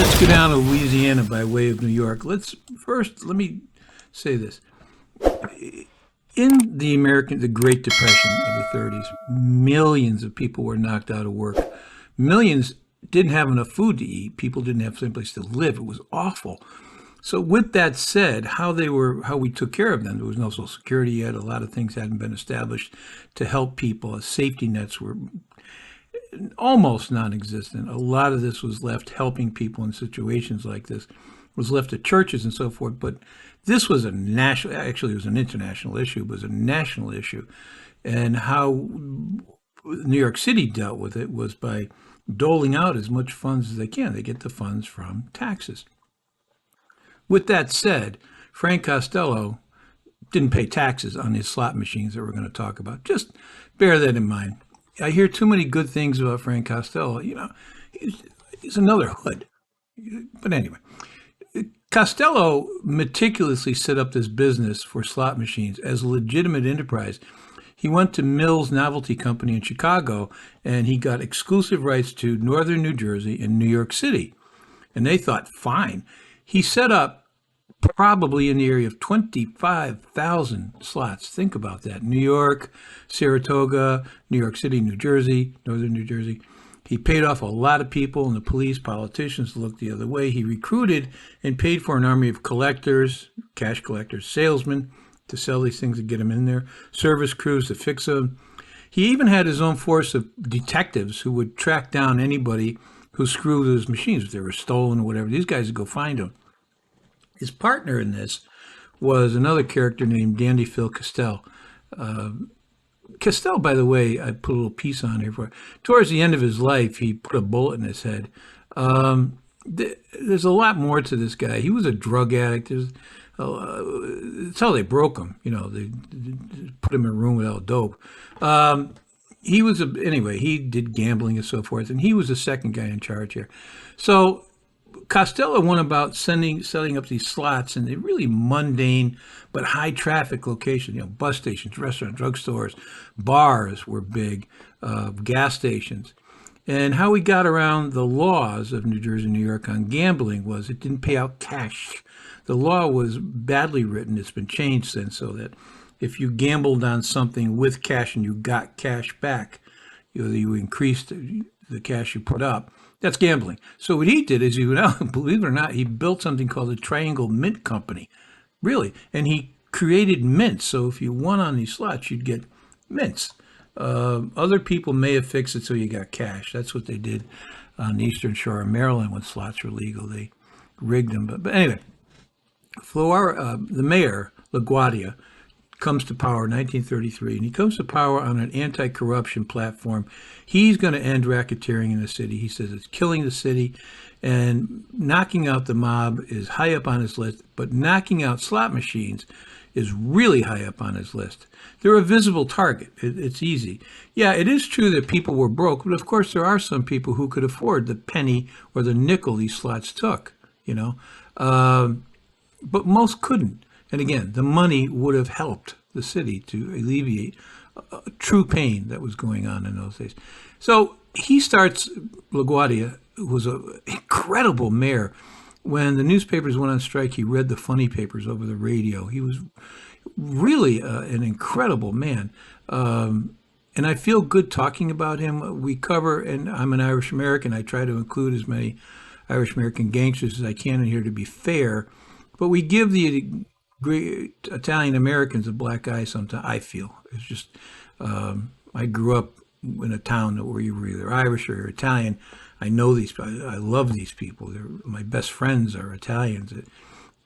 Let's go down to Louisiana by way of New York. Let me say this. In the Great Depression of the 30s, millions of people were knocked out of work. Millions didn't have enough food to eat. People didn't have someplace to live. It was awful. So with that said, how we took care of them, there was no Social Security yet. A lot of things hadn't been established to help people. Safety nets were almost non-existent. A lot of this was left helping people in situations like this, was left to churches and so forth. But this was a national, actually it was an international issue, but it was a national issue. And how New York City dealt with it was by doling out as much funds as they can. They get the funds from taxes. With that said, Frank Costello didn't pay taxes on his slot machines that we're going to talk about. Just bear that in mind. I hear too many good things about Frank Costello. You know, he's another hood. But anyway, Costello meticulously set up this business for slot machines as a legitimate enterprise. He went to Mills Novelty Company in Chicago, and he got exclusive rights to northern New Jersey and New York City. And they thought, fine. He set up probably in the area of 25,000 slots. Think about that. New York, Saratoga, New York City, New Jersey, northern New Jersey. He paid off a lot of people, and the police, politicians looked the other way. He recruited and paid for an army of collectors, cash collectors, salesmen to sell these things and get them in there, service crews to fix them. He even had his own force of detectives who would track down anybody who screwed with his machines, if they were stolen or whatever. These guys would go find them. His partner in this was another character named Dandy Phil Kastel. Kastel, by the way, I put a little piece on here for. Towards the end of his life, he put a bullet in his head. There's a lot more to this guy. He was a drug addict. That's how they broke him. You know, they put him in a room without dope. Anyway, he did gambling and so forth, and he was the second guy in charge here. So Costello went about setting up these slots in the really mundane but high traffic locations. You know, bus stations, restaurants, drugstores, bars were big, gas stations. And how we got around the laws of New Jersey and New York on gambling was it didn't pay out cash. The law was badly written. It's been changed since, so that if you gambled on something with cash and you got cash back, you increased the cash you put up. That's gambling. So what he did is, believe it or not, he built something called the Triangle Mint Company, really, and he created mints. So if you won on these slots, you'd get mints. Other people may have fixed it so you got cash. That's what they did on the Eastern Shore of Maryland when slots were legal. They rigged them. But anyway, the mayor, LaGuardia, comes to power in 1933, and he comes to power on an anti-corruption platform. He's going to end racketeering in the city. He says it's killing the city, and knocking out the mob is high up on his list, but knocking out slot machines is really high up on his list. They're a visible target. It's easy. Yeah, it is true that people were broke, but of course there are some people who could afford the penny or the nickel these slots took, but most couldn't. And again, the money would have helped the city to alleviate true pain that was going on in those days. So he starts, LaGuardia, who was an incredible mayor. When the newspapers went on strike, he read the funny papers over the radio. He was really an incredible man. And I feel good talking about him. We cover, and I'm an Irish American. I try to include as many Irish American gangsters as I can in here to be fair. But we give the great Italian Americans a black eye sometimes, I feel. It's just, I grew up in a town where you were either Irish or Italian. I know these people. I love these people. My best friends are Italians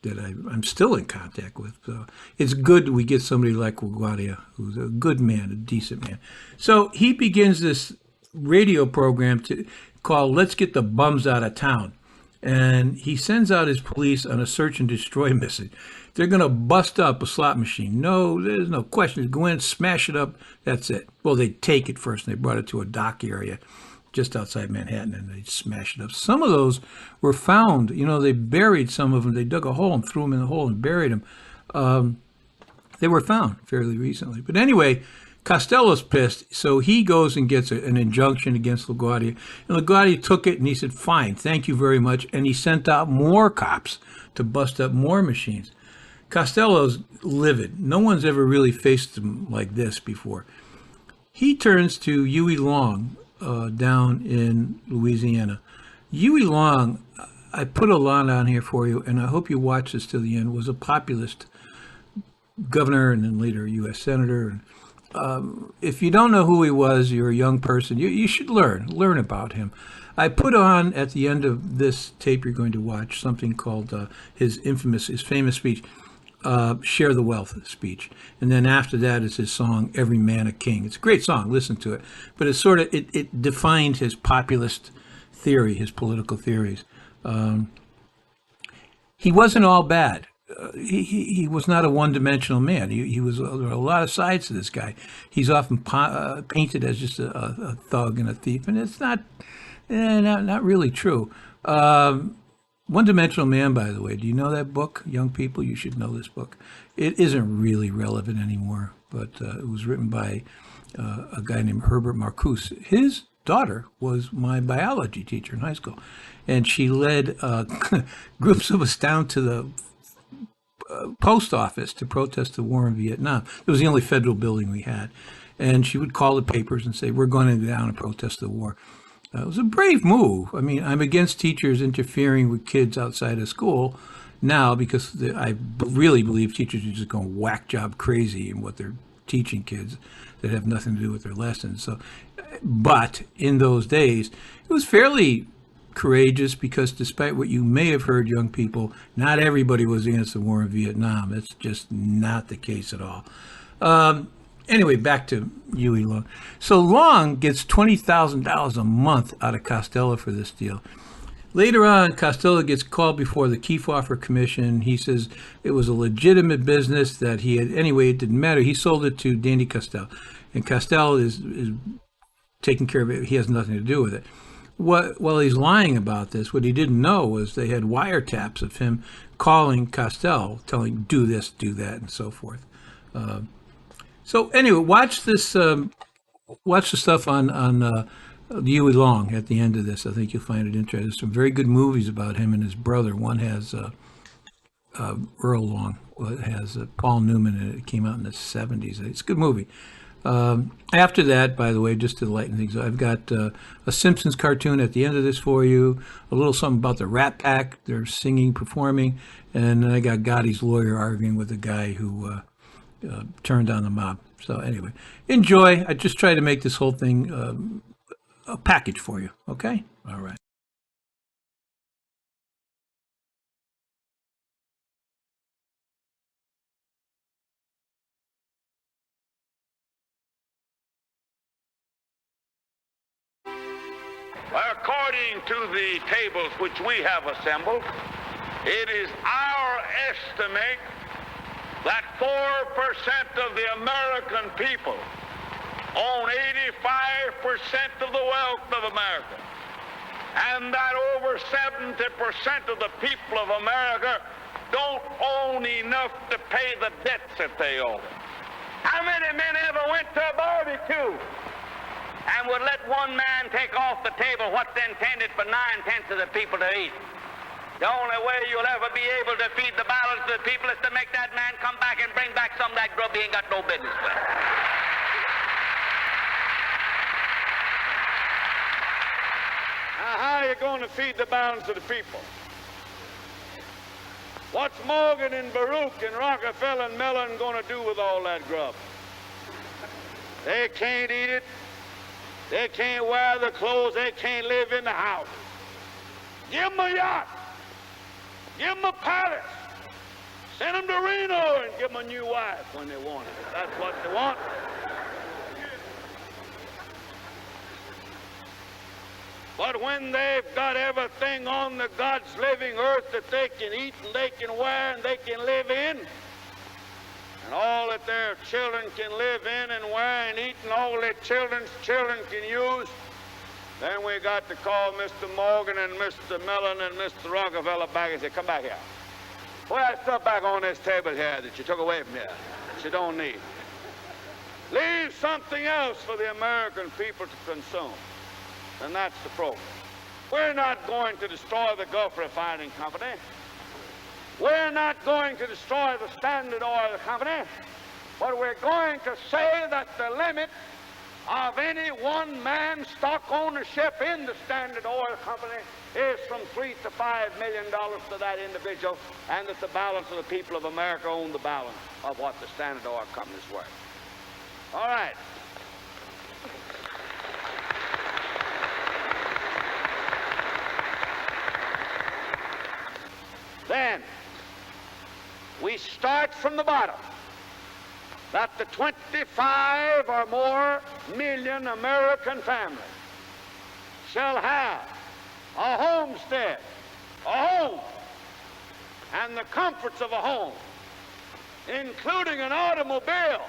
that I'm still in contact with. So it's good we get somebody like LaGuardia, who's a good man, a decent man. So he begins this radio program called Let's Get the Bums Out of Town. And he sends out his police on a search and destroy mission. They're going to bust up a slot machine. No, there's no question. Go in, smash it up. That's it. Well, they take it first, and they brought it to a dock area just outside Manhattan, and they smashed it up. Some of those were found. They buried some of them. They dug a hole and threw them in the hole and buried them. They were found fairly recently. But anyway, Costello's pissed, so he goes and gets an injunction against LaGuardia. And LaGuardia took it and he said, fine, thank you very much. And he sent out more cops to bust up more machines. Costello's livid. No one's ever really faced him like this before. He turns to Huey Long down in Louisiana. Huey Long, I put a lot on here for you, and I hope you watch this till the end, was a populist governor and then later U.S. senator. If you don't know who he was, you're a young person, you should learn about him. I put on at the end of this tape you're going to watch something called his famous speech, Share the Wealth speech. And then after that is his song, Every Man a King. It's a great song, listen to it. But it's sort of, it defined his populist theory, his political theories. He wasn't all bad. He was not a one-dimensional man. He was, there are a lot of sides to this guy. He's often painted as just a thug and a thief, and it's not really true. One-Dimensional Man, by the way, do you know that book? Young people, you should know this book. It isn't really relevant anymore, but it was written by a guy named Herbert Marcuse. His daughter was my biology teacher in high school, and she led groups of us down to the post office to protest the war in Vietnam. It was the only federal building we had. And she would call the papers and say, we're going to go down and protest the war. It was a brave move. I mean, I'm against teachers interfering with kids outside of school now because I really believe teachers are just going whack job crazy in what they're teaching kids that have nothing to do with their lessons. So, but in those days, it was fairly courageous because despite what you may have heard, young people, not everybody was against the war in Vietnam. That's just not the case at all. Anyway, back to Huey Long. So Long gets $20,000 a month out of Costello for this deal. Later on, Costello gets called before the Kefauver Commission. He says it was a legitimate business that he had. Anyway, it didn't matter. He sold it to Danny Kastel. And Kastel is taking care of it. He has nothing to do with it. While he's lying about this, what he didn't know was they had wiretaps of him calling Kastel, telling do this, do that, and so forth. So anyway, watch this. Watch the stuff on Huey Long at the end of this. I think you'll find it interesting. There's some very good movies about him and his brother. One has Earl Long. It has Paul Newman in it. It came out in the 70s. It's a good movie. After that, by the way, just to lighten things up, I've got a Simpsons cartoon at the end of this for you, a little something about the Rat Pack, they're singing, performing, and then I got Gotti's lawyer arguing with the guy who turned on the mob. So anyway, enjoy. I just try to make this whole thing a package for you, okay? All right. According to the tables which we have assembled, it is our estimate that 4% of the American people own 85% of the wealth of America, and that over 70% of the people of America don't own enough to pay the debts that they owe. How many men ever went to a barbecue and would let one man take off the table what's intended for 9/10 of the people to eat? The only way you'll ever be able to feed the balance of the people is to make that man come back and bring back some of that grub he ain't got no business with. Now, how are you going to feed the balance of the people? What's Morgan and Baruch and Rockefeller and Mellon going to do with all that grub? They can't eat it. They can't wear the clothes. They can't live in the house. Give them a yacht. Give them a palace. Send them to Reno and give them a new wife when they want it. That's what they want. But when they've got everything on the God's living earth that they can eat and they can wear and they can live in, and all that their children can live in and wear and eat and all their children's children can use, then we got to call Mr. Morgan and Mr. Mellon and Mr. Rockefeller back and say, come back here. Put that stuff back on this table here that you took away from here, that you don't need. leave something else for the American people to consume. And that's the program. We're not going to destroy the Gulf Refining Company. We're not going to destroy the Standard Oil Company. But we're going to say that the limit of any one-man stock ownership in the Standard Oil Company is from $3 to $5 million to that individual, and that the balance of the people of America own the balance of what the Standard Oil Company is worth. All right. Then we start from the bottom, that the 25 or more million American families shall have a homestead, a home, and the comforts of a home, including an automobile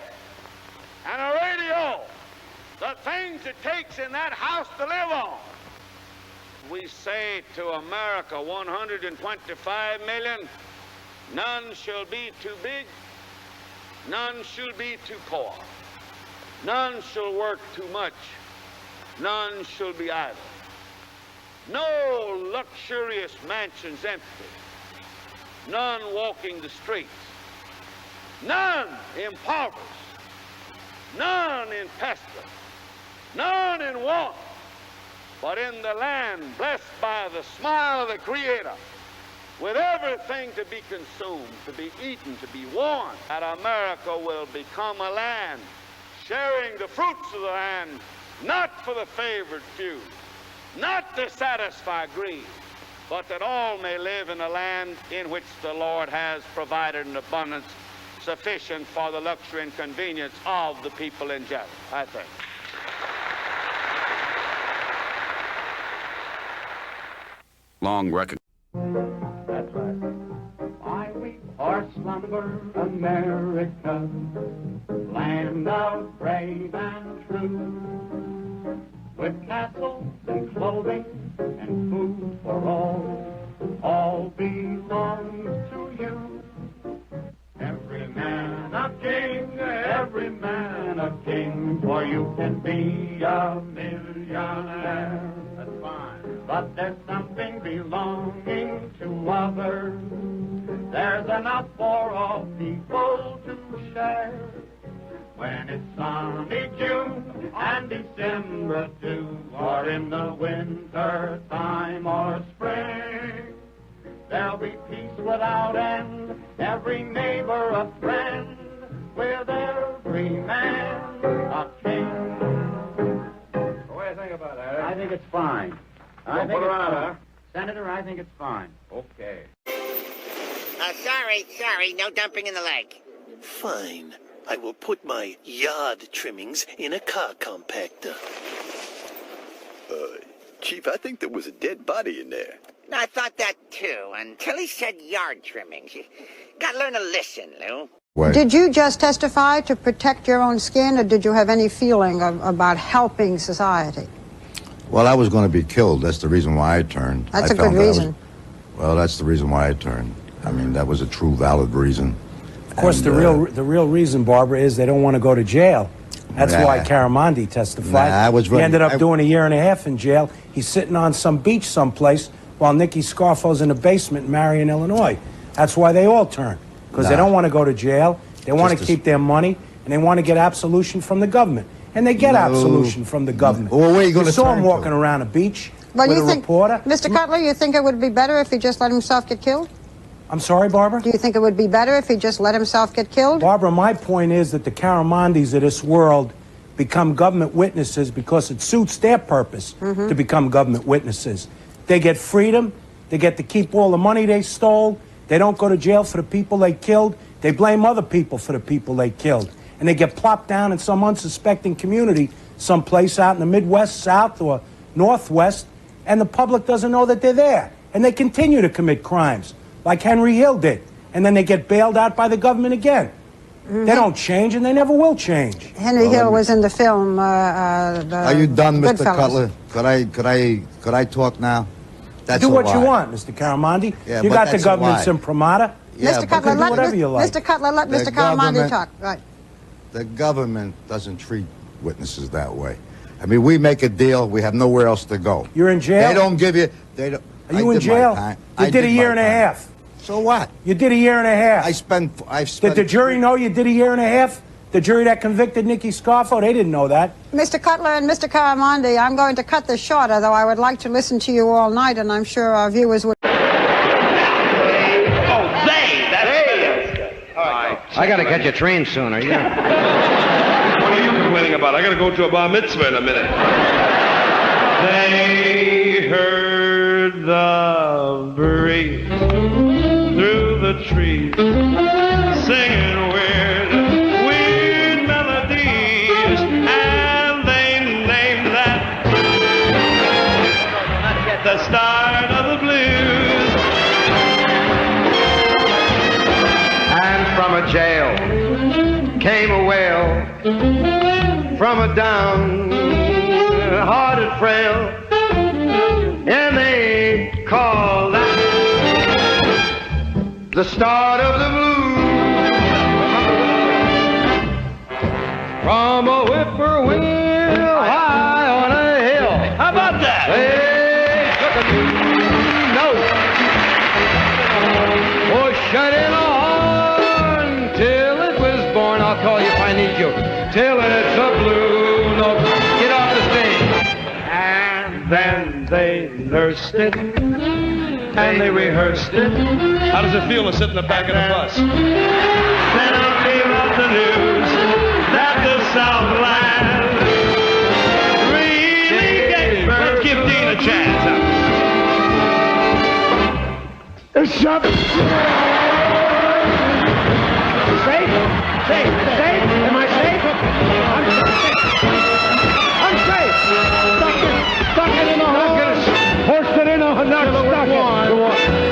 and a radio, the things it takes in that house to live on. We say to America, 125 million, none shall be too big, none shall be too poor, none shall work too much, none shall be idle. No luxurious mansions empty, none walking the streets, none impoverished, none in pestilence, none in want, but in the land blessed by the smile of the Creator, with everything to be consumed, to be eaten, to be worn, that America will become a land sharing the fruits of the land, not for the favored few, not to satisfy greed, but that all may live in a land in which the Lord has provided an abundance sufficient for the luxury and convenience of the people in general, I think. Long record. That's right. Why we are slumber, America, land of brave and true, with castles and clothing and food for all belongs to you. Every man a king, for you can be a millionaire. That's fine. But there's something belonging to others. There's enough for all people to share. When it's sunny June and December too, or in the winter time or spring, there'll be peace without end, every neighbor a friend, with every man a king. What do you think about that? I think it's fine. Put her on, huh? Senator, I think it's fine. Okay. Sorry, no dumping in the lake. Fine. I will put my yard trimmings in a car compactor. Chief, I think there was a dead body in there. I thought that too, until he said yard trimmings. You gotta learn to listen, Lou. Did you just testify to protect your own skin, or did you have any feeling about helping society? Well, I was going to be killed. That's the reason why I turned. That's a good reason. Well, that's the reason why I turned. I mean, that was a true, valid reason. Of course, the real reason, Barbara, is they don't want to go to jail. That's why Caramandi testified. He ended up doing 1.5 years in jail. He's sitting on some beach someplace while Nicky Scarfo's in the basement in Marion, Illinois. That's why they all turn. Because they don't want to go to jail. They want to keep their money, and they want to get absolution from the government. And they get absolution from the government. Well, where are you going to saw him walking around a beach with a reporter. Mr. Cutler, you think it would be better if he just let himself get killed? I'm sorry, Barbara? Do you think it would be better if he just let himself get killed? Barbara, my point is that the Caramandis of this world become government witnesses because it suits their purpose to become government witnesses. They get freedom. They get to keep all the money they stole. They don't go to jail for the people they killed. They blame other people for the people they killed. And they get plopped down in some unsuspecting community someplace out in the Midwest, South, or Northwest, and the public doesn't know that they're there. And they continue to commit crimes, like Henry Hill did. And then they get bailed out by the government again. They don't change, and they never will change. Henry Hill was in the film. Are you done, Mr. Cutler? Could I talk now? That's do what you want, Mr. Caramandi. Yeah, you got the government's imprimatur. Yeah, Mr. Cutler, do whatever you like. Mr. Cutler, let Mr. Caramandi talk. Right. The government doesn't treat witnesses that way. I mean, we make a deal, we have nowhere else to go. You're in jail? They don't give you... They don't, Are you in jail? You did a year and a half. So what? You did a year and a half. I've spent... Did the jury know you did a year and a half? The jury that convicted Nicky Scarfo, they didn't know that. Mr. Cutler and Mr. Caramondi, I'm going to cut this short, although I would like to listen to you all night, and I'm sure our viewers would... I gotta catch a train sooner, yeah. What are you complaining about? I gotta go to a bar mitzvah in a minute. They heard the breeze through the trees, singing weird melodies, and they named that the start of the blues. And from a jail came a wail from a down-hearted frail, and they called that the start of the blues. From a whippoorwill high on a hill. How about that? They took a note, shut in a horn till it was born. I'll call you if I need you. Till it's a blue note. Get off the stage. And then they nursed it, and they rehearsed it. How does it feel to sit in the back of the bus? Then I'll give up the news that the Southland really gave birth. Let's give Dean a chance. Shut up. Safe? Safe? Safe? Am I safe? I'm safe. Stuck it in the hole. Forced it in a... Not stuck it.